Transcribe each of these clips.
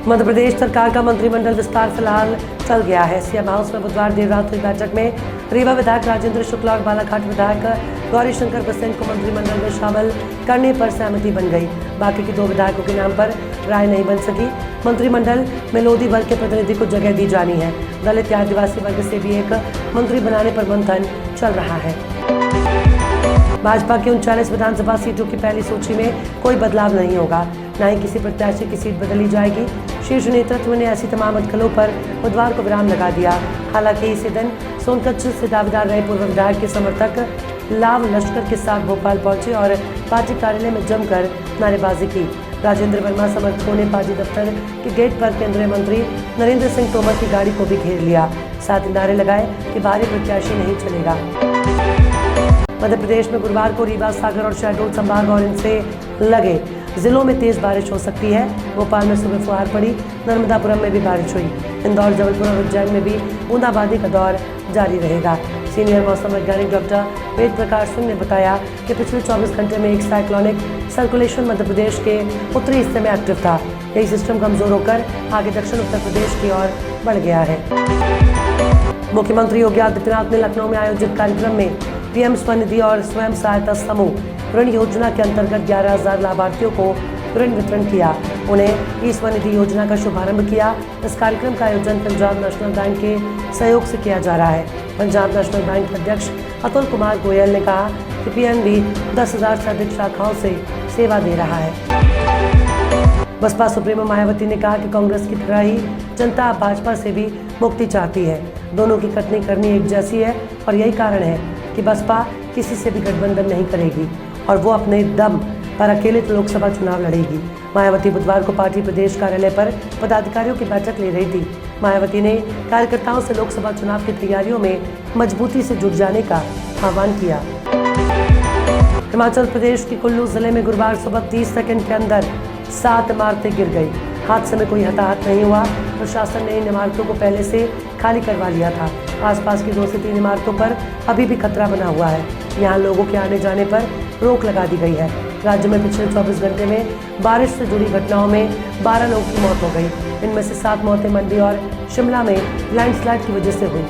मध्य प्रदेश सरकार का मंत्रिमंडल विस्तार फिलहाल चल गया है। सीएम हाउस में बुधवार देर रात हुई बैठक में रीवा विधायक राजेंद्र शुक्ला और बालाघाट विधायक गौरीशंकर बिसेन को मंत्रिमंडल में शामिल करने पर सहमति बन गई। बाकी के 2 विधायकों के नाम पर राय नहीं बन सकी। मंत्रिमंडल में लोधी वर्ग के प्रतिनिधि को जगह दी जानी है। दलित या आदिवासी वर्ग से भी एक मंत्री बनाने पर मंथन चल रहा है। भाजपा की 39 विधानसभा सीटों की पहली सूची में कोई बदलाव नहीं होगा, न ही किसी प्रत्याशी की सीट बदली जाएगी। शीर्ष नेतृत्व ने ऐसी तमाम अटकलों पर बुधवार को विराम लगा दिया। हालांकि इसी दिन सोनकच्छ से दावेदार रहे पूर्व विधायक के समर्थक लाव लश्कर के साथ भोपाल पहुंचे और पार्टी कार्यालय में जमकर नारेबाजी की। राजेंद्र वर्मा समर्थकों ने पार्टी दफ्तर के गेट पर केंद्रीय मंत्री नरेंद्र सिंह तोमर की गाड़ी को भी घेर लिया। साथ ही नारे लगाए कि भारी प्रत्याशी नहीं चलेगा। मध्य प्रदेश में गुरुवार को रीवा, सागर और शहडोल संभाग और इनसे लगे जिलों में तेज बारिश हो सकती है। भोपाल में सुबह फुहार पड़ी, नर्मदापुरम में भी बारिश हुई। इंदौर, जबलपुर और उज्जैन में भी बूंदाबांदी का दौर जारी रहेगा। सीनियर मौसम वैज्ञानिक डॉक्टर वेद प्रकाश सिंह ने बताया कि पिछले 24 घंटे में एक साइक्लोनिक सर्कुलेशन मध्य प्रदेश के उत्तरी हिस्से में एक्टिव था। यही सिस्टम कमजोर होकर आगे दक्षिण उत्तर प्रदेश की ओर बढ़ गया है। मुख्यमंत्री योगी आदित्यनाथ ने लखनऊ में आयोजित कार्यक्रम में पीएम स्वनिधि और स्वयं सहायता समूह ऋण योजना के अंतर्गत 11,000 लाभार्थियों को ऋण वितरण किया। उन्हें ई स्वनिधि योजना का शुभारंभ किया। इस कार्यक्रम का आयोजन पंजाब नेशनल बैंक के सहयोग से किया जा रहा है। पंजाब नेशनल बैंक के अध्यक्ष अतुल कुमार गोयल ने कहा कि पीएनबी 10,000 से अधिक शाखाओं से सेवा दे रहा है। बसपा सुप्रीमो मायावती ने कहा कि कांग्रेस की तरह ही जनता भाजपा से भी मुक्ति चाहती है। दोनों की कटनी करनी एक जैसी है और यही कारण है कि बसपा किसी से भी गठबंधन नहीं करेगी और वो अपने दम पर अकेले लोकसभा चुनाव लड़ेगी। मायावती बुधवार को पार्टी प्रदेश कार्यालय पर पदाधिकारियों की बैठक ले रही थी। मायावती ने कार्यकर्ताओं से लोकसभा चुनाव की तैयारियों में मजबूती से जुट जाने का आह्वान किया। हिमाचल प्रदेश के कुल्लू जिले में गुरुवार सुबह 30 सेकंड के अंदर 7 इमारतें गिर गई। हादसे में कोई हताहत नहीं हुआ। प्रशासन ने इन इमारतों को पहले से खाली करवा लिया था। आसपास की 2 से 3 इमारतों पर अभी भी खतरा बना हुआ है। यहाँ लोगों के आने जाने पर रोक लगा दी गई है। राज्य में पिछले 24 घंटे में बारिश से जुड़ी घटनाओं में 12 लोगों की मौत हो गई। इनमें से 7 मौतें मंडी और शिमला में लैंडस्लाइड की वजह से हुई।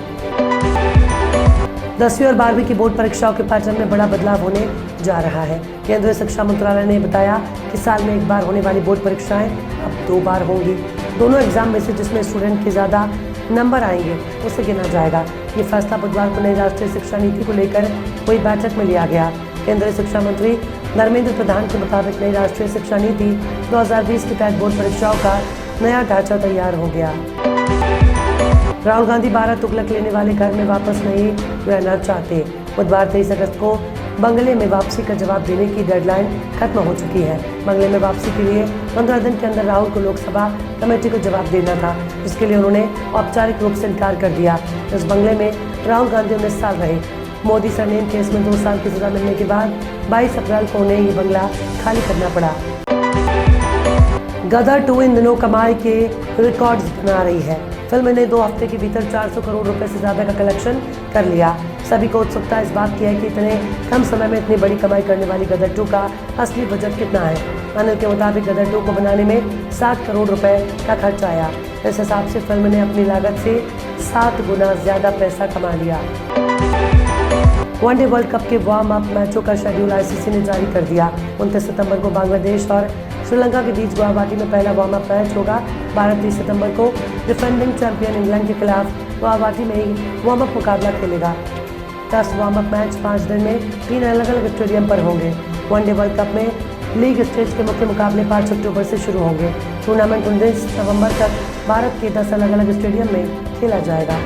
10वीं और 12वीं की बोर्ड परीक्षाओं के पैटर्न में बड़ा बदलाव होने जा रहा है। केंद्रीय शिक्षा मंत्रालय ने बताया कि साल में एक बार होने वाली बोर्ड परीक्षाएं अब 2 बार होंगी। दोनों एग्जाम में से जिसमें स्टूडेंट के ज़्यादा नंबर आएंगे उसे गिना जाएगा। ये फैसला बुधवार को नई राष्ट्रीय शिक्षा नीति को लेकर हुई बैठक में लिया गया। केंद्रीय शिक्षा मंत्री धर्मेंद्र प्रधान के मुताबिक नई राष्ट्रीय शिक्षा नीति 2020 के तहत बोर्ड परीक्षाओं का नया ढांचा तैयार हो गया। राहुल गांधी 12 तुगलक लेने वाले घर में वापस नहीं रहना चाहते। बुधवार 23 अगस्त को बंगले में वापसी का जवाब देने की डेडलाइन खत्म हो चुकी है। बंगले में वापसी के लिए 15 दिन के अंदर राहुल को लोकसभा कमेटी को जवाब देना था, जिसके लिए उन्होंने औपचारिक रूप से इनकार कर दिया। इस बंगले में राहुल गांधी 19 साल रहे। मोदी सरनेम केस में 2 साल की सजा मिलने के बाद 22 अप्रैल को उन्हें ये बंगला खाली करना पड़ा। गदर 2 इन दिनों कमाई के रिकॉर्ड्स बना रही है। फिल्म ने 2 हफ्ते के भीतर 400 करोड़ रुपए से ज्यादा का कलेक्शन कर लिया। सभी को उत्सुकता इस बात की है कि इतने कम समय में इतनी बड़ी कमाई करने वाली गदर 2 का असली बजट कितना है। अनिल के मुताबिक गदर 2 को बनाने में 60 करोड़ रुपए का खर्च आया। इस हिसाब से फिल्म ने अपनी लागत से 7 गुना ज्यादा पैसा कमा लिया। वनडे वर्ल्ड कप के वार्म अप मैचों का शेड्यूल आईसीसी ने जारी कर दिया। 29 सितंबर को बांग्लादेश और श्रीलंका के बीच गुवाहाटी में पहला वार्म अप मैच होगा। भारत 30 सितंबर को डिफेंडिंग चैंपियन इंग्लैंड के खिलाफ गुवाहाटी में ही वार्म अप मुकाबला खेलेगा। 10 वार्म अप मैच 5 दिन में 3 अलग अलग स्टेडियम पर होंगे। वनडे वर्ल्ड कप में लीग स्टेज के मुख्य मुकाबले 5 अक्टूबर से शुरू होंगे। टूर्नामेंट 19 नवंबर तक भारत के 10 अलग अलग स्टेडियम में खेला जाएगा।